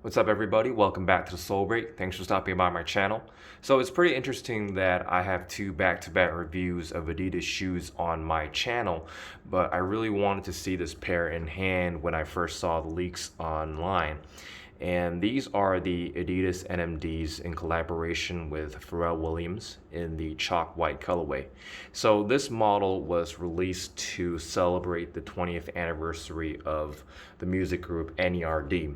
What's up, everybody? Welcome back to the Soul Break. Thanks for stopping by my channel. So it's pretty interesting that I have two back-to-back reviews of Adidas shoes on my channel, but I really wanted to see this pair in hand when I first saw the leaks online. And these are the Adidas NMDs in collaboration with Pharrell Williams in the chalk white colorway. So this model was released to celebrate the 20th anniversary of the music group N.E.R.D.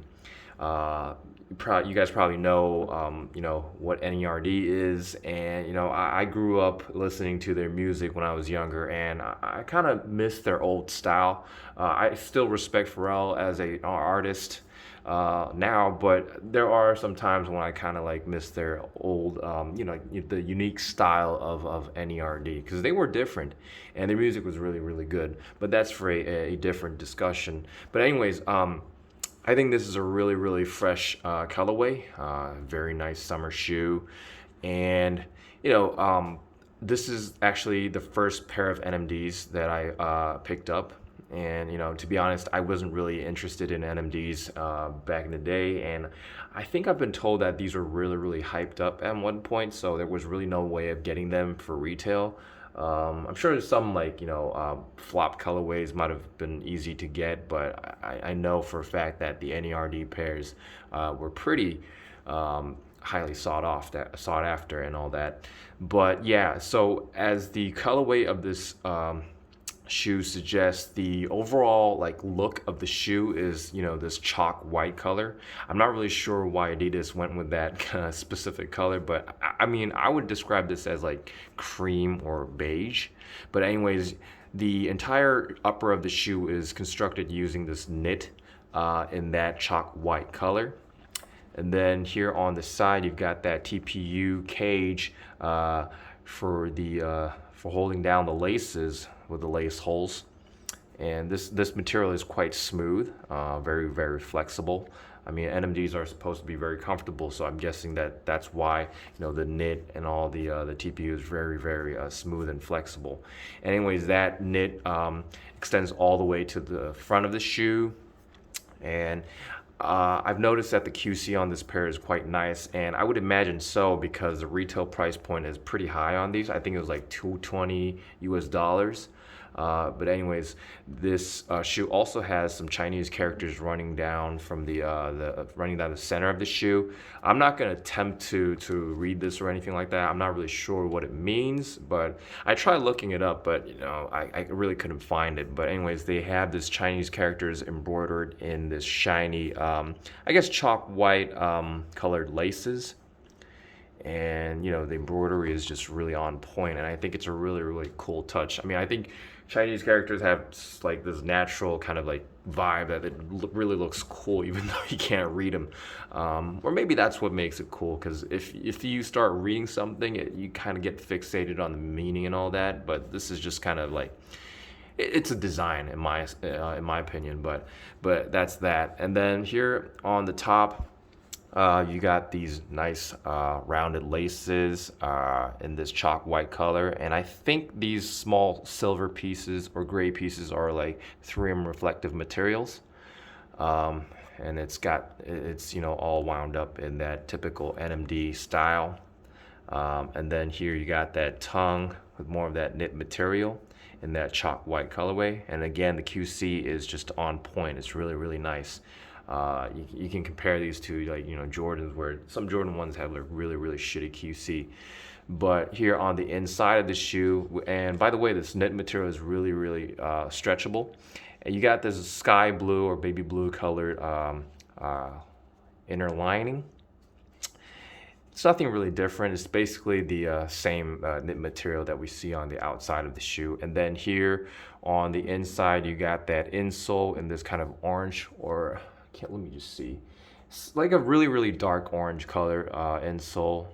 You guys probably know, what N.E.R.D is, and I grew up listening to their music when I was younger, and I kind of miss their old style. I still respect Pharrell as an artist now, but there are some times when I kind of like miss their old, the unique style of N.E.R.D because they were different, and their music was really, really good. But that's for a different discussion. But anyways, I think this is a really, really fresh colorway, very nice summer shoe. And, this is actually the first pair of NMDs that I picked up. And, to be honest, I wasn't really interested in NMDs back in the day. And I think I've been told that these were really, really hyped up at one point. So there was really no way of getting them for retail. I'm sure some flop colorways might have been easy to get, but I know for a fact that the N.E.R.D pairs were pretty highly sought after and all that. But yeah, so as the colorway of this shoe suggests, the overall look of the shoe is this chalk white color. I'm not really sure why Adidas went with that specific color, but I mean, I would describe this as like cream or beige. But anyways, the entire upper of the shoe is constructed using this knit in that chalk white color. And then here on the side, you've got that TPU cage for holding down the laces with the lace holes. And this material is quite smooth, very, very flexible. I mean, NMDs are supposed to be very comfortable, so I'm guessing that's why the knit and all the TPU is very, very smooth and flexible. Anyways, that knit extends all the way to the front of the shoe. And I've noticed that the QC on this pair is quite nice, and I would imagine so because the retail price point is pretty high on these. I think it was like $220 US. But anyways, this shoe also has some Chinese characters running down from running down the center of the shoe. I'm not going to attempt to read this or anything like that. I'm not really sure what it means, but I tried looking it up, but I really couldn't find it. But anyways, they have this Chinese characters embroidered in this shiny, I guess chalk white colored laces. And the embroidery is just really on point, and I think it's a really, really cool touch. I mean, I think Chinese characters have like this natural kind of like vibe that it really looks cool even though you can't read them, or maybe that's what makes it cool, because if you start reading something, you kind of get fixated on the meaning and all that. But this is just kind of like, it's a design in my opinion, but that's that. And then here on the top, you got these nice rounded laces in this chalk white color, and I think these small silver pieces or gray pieces are like 3M reflective materials, and it's all wound up in that typical NMD style. And then here you got that tongue with more of that knit material in that chalk white colorway, and again the QC is just on point. It's really, really nice. You can compare these to Jordans, where some Jordan ones have like really, really shitty QC. But here on the inside of the shoe, and by the way, this knit material is really, really stretchable. And you got this sky blue or baby blue colored inner lining. It's nothing really different. It's basically the same knit material that we see on the outside of the shoe. And then here on the inside, you got that insole in this kind of orange, or let me just see. It's like a really, really dark orange color insole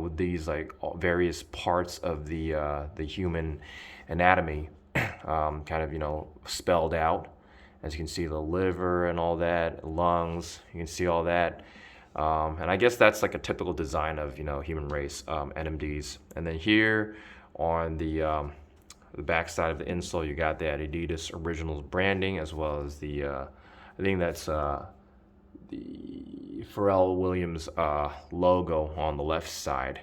with these like various parts of the human anatomy kind of spelled out. As you can see, the liver and all that, lungs. You can see all that. And I guess that's like a typical design of human race NMDs. And then here on the back side of the insole, you got that Adidas Originals branding, as well as the I think that's the Pharrell Williams logo on the left side.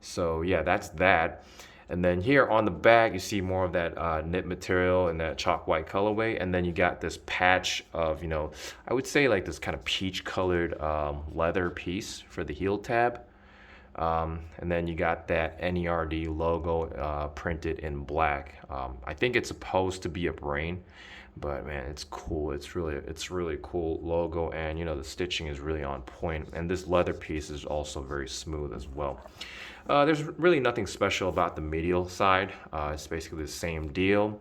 So yeah, that's that. And then here on the back, you see more of that knit material and that chalk white colorway. And then you got this patch of, you know, I would say like this kind of peach colored leather piece for the heel tab. And then you got that N.E.R.D logo printed in black. I think it's supposed to be a brain, but man, it's cool. It's really cool logo, and you know the stitching is really on point. And this leather piece is also very smooth as well. There's really nothing special about the medial side. It's basically the same deal.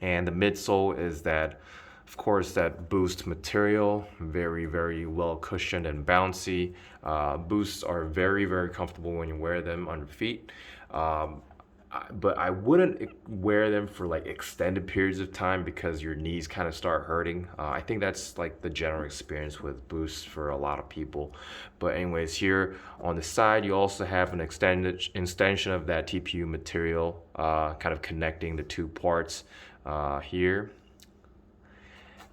And the midsole is that, of course, that boost material, very well cushioned and bouncy. Boosts are very comfortable when you wear them on your feet. But I wouldn't wear them for like extended periods of time because your knees kind of start hurting. I think that's like the general experience with boosts for a lot of people. But anyways, here on the side, you also have an extension of that TPU material, kind of connecting the two parts here.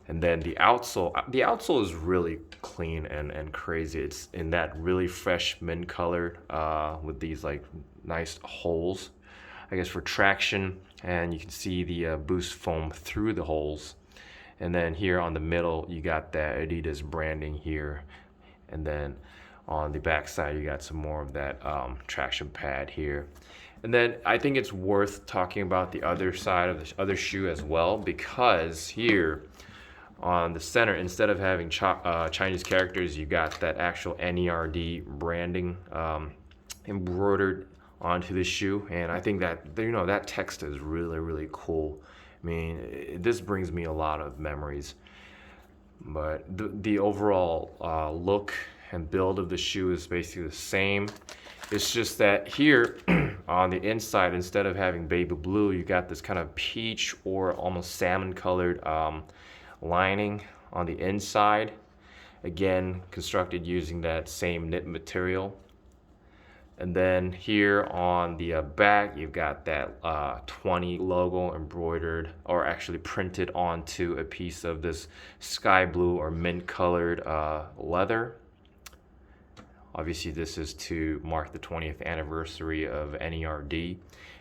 And then the outsole is really clean and crazy. It's in that really fresh mint color with these like nice holes, I guess, for traction. And you can see the boost foam through the holes. And then here on the middle, you got that Adidas branding here. And then on the back side, you got some more of that traction pad here. And then I think it's worth talking about the other side of the other shoe as well, because here on the center, instead of having Chinese characters, you got that actual N.E.R.D branding embroidered onto the shoe. And I think that, you know, that text is really cool. I mean, this brings me a lot of memories. But the overall look and build of the shoe is basically the same. It's just that here on the inside, instead of having baby blue, you got this kind of peach or almost salmon colored lining on the inside. Again, constructed using that same knit material. And then here on the back, you've got that 20 logo embroidered, or actually printed onto a piece of this sky blue or mint colored leather. Obviously, this is to mark the 20th anniversary of N.E.R.D.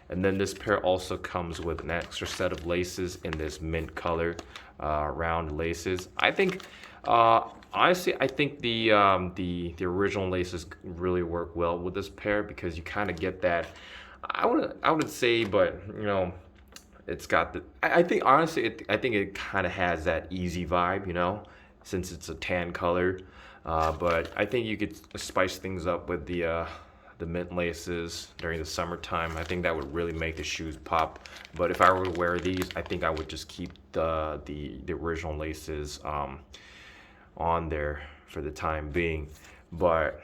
And then this pair also comes with an extra set of laces in this mint color, round laces. I think, honestly, I think the original laces really work well with this pair, because you kind of get that. I wouldn't say, but you know, it's got the. I think honestly, I think it kind of has that easy vibe, you know, since it's a tan color. But I think you could spice things up with the mint laces during the summertime. I think that would really make the shoes pop. But if I were to wear these, I think I would just keep the original laces on there for the time being. But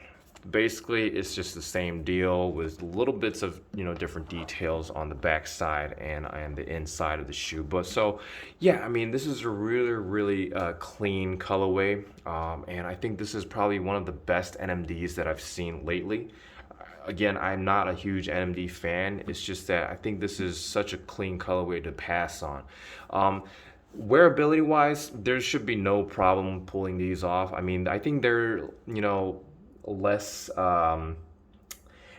basically, it's just the same deal with little bits of, you know, different details on the back side and the inside of the shoe. But so yeah, I mean, this is a really clean colorway, and I think this is probably one of the best NMDs that I've seen lately. Again, I'm not a huge NMD fan. It's just that I think this is such a clean colorway to pass on. Wearability wise, there should be no problem pulling these off. I mean, I think they're, you know, less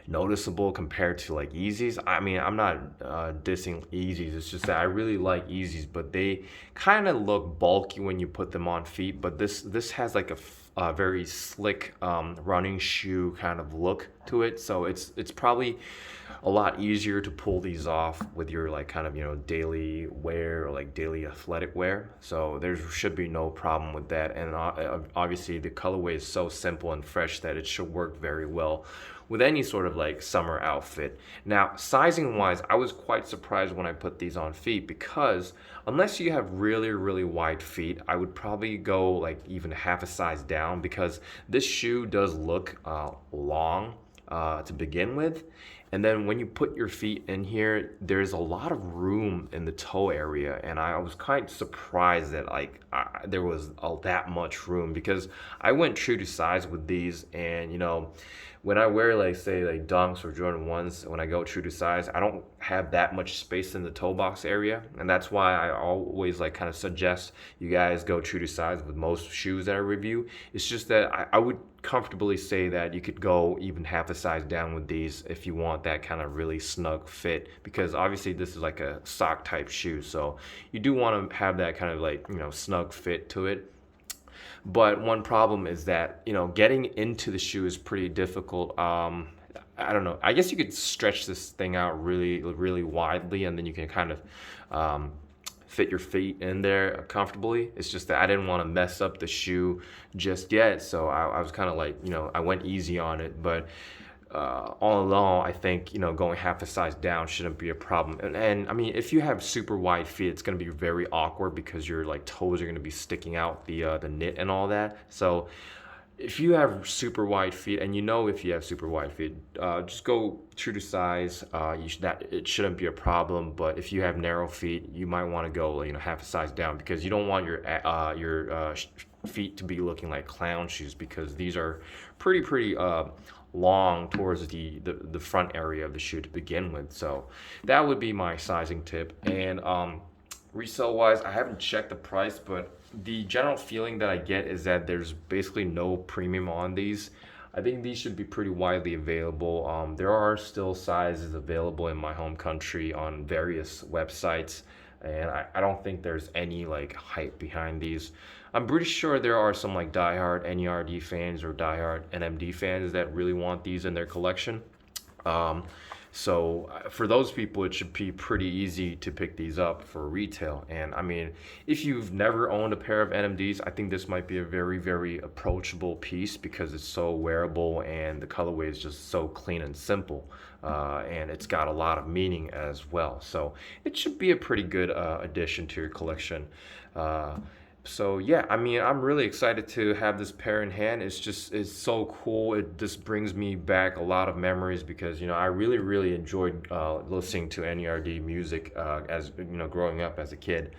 noticeable compared to like Yeezys. I mean, I'm not dissing Yeezys. It's just that I really like Yeezys, but they kind of look bulky when you put them on feet. But this has like a very slick running shoe kind of look to it. So it's probably a lot easier to pull these off with your like kind of, you know, daily wear or like daily athletic wear. So there should be no problem with that. And obviously the colorway is so simple and fresh that it should work very well with any sort of like summer outfit. Now, sizing wise, I was quite surprised when I put these on feet, because unless you have really wide feet, I would probably go like even half a size down, because this shoe does look long to begin with. And then when you put your feet in here, there's a lot of room in the toe area, and I was quite surprised that like there was that much room, because I went true to size with these. And when I wear, like, say, like Dunks or Jordan 1s, when I go true to size, I don't have that much space in the toe box area, and that's why I always like kind of suggest you guys go true to size with most shoes that I review. It's just that I would comfortably say that you could go even half a size down with these if you want that kind of really snug fit, because obviously this is like a sock type shoe, so you do want to have that kind of like snug fit to it. But one problem is that getting into the shoe is pretty difficult. I don't know, I guess you could stretch this thing out really really widely, and then you can kind of fit your feet in there comfortably. It's just that I didn't want to mess up the shoe just yet, so I was kind of like, I went easy on it. But all in all, I think going half a size down shouldn't be a problem. And I mean, if you have super wide feet, it's going to be very awkward because your like toes are going to be sticking out the knit and all that. So if you have super wide feet, and if you have super wide feet, just go true to size. It shouldn't be a problem. But if you have narrow feet, you might want to go half a size down, because you don't want your feet to be looking like clown shoes, because these are pretty long towards the front area of the shoe to begin with. So that would be my sizing tip. And resale wise, I haven't checked the price, but the general feeling that I get is that there's basically no premium on these. I think these should be pretty widely available. There are still sizes available in my home country on various websites, and I don't think there's any like hype behind these. I'm pretty sure there are some like diehard N.E.R.D fans or diehard NMD fans that really want these in their collection. So for those people, it should be pretty easy to pick these up for retail. And I mean, if you've never owned a pair of NMDs, I think this might be a very, very approachable piece, because it's so wearable and the colorway is just so clean and simple. And it's got a lot of meaning as well. So it should be a pretty good addition to your collection. So yeah, I mean, I'm really excited to have this pair in hand. It's so cool. It just brings me back a lot of memories, because I really enjoyed listening to N.E.R.D music as growing up as a kid.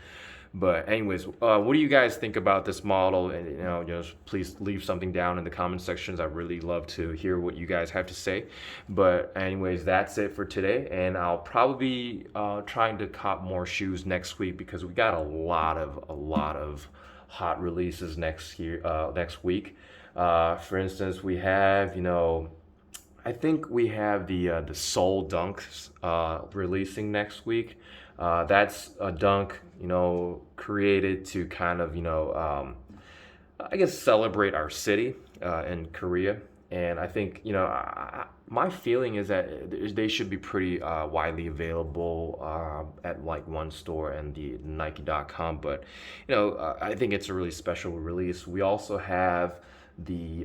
But anyways, what do you guys think about this model? And please leave something down in the comment sections. I really love to hear what you guys have to say. But anyways, that's it for today, and I'll probably be trying to cop more shoes next week, because we got a lot of hot releases next week. For instance, we have I think we have the Sole Dunks releasing next week. That's a dunk, created to kind of, I guess celebrate our city in Korea. And I think, my feeling is that they should be pretty widely available at like one store and the Nike.com. But, I think it's a really special release. We also have the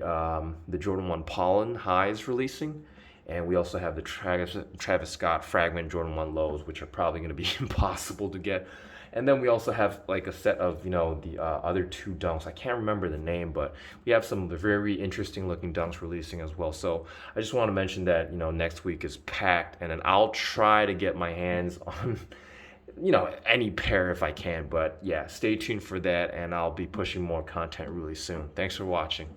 Jordan 1 Pollen Highs releasing. And we also have the Travis Scott Fragment Jordan 1 Lows, which are probably going to be impossible to get. And then we also have like a set of, the other two dunks. I can't remember the name, but we have some very interesting looking dunks releasing as well. So I just want to mention that, next week is packed, and then I'll try to get my hands on, any pair if I can. But yeah, stay tuned for that, and I'll be pushing more content really soon. Thanks for watching.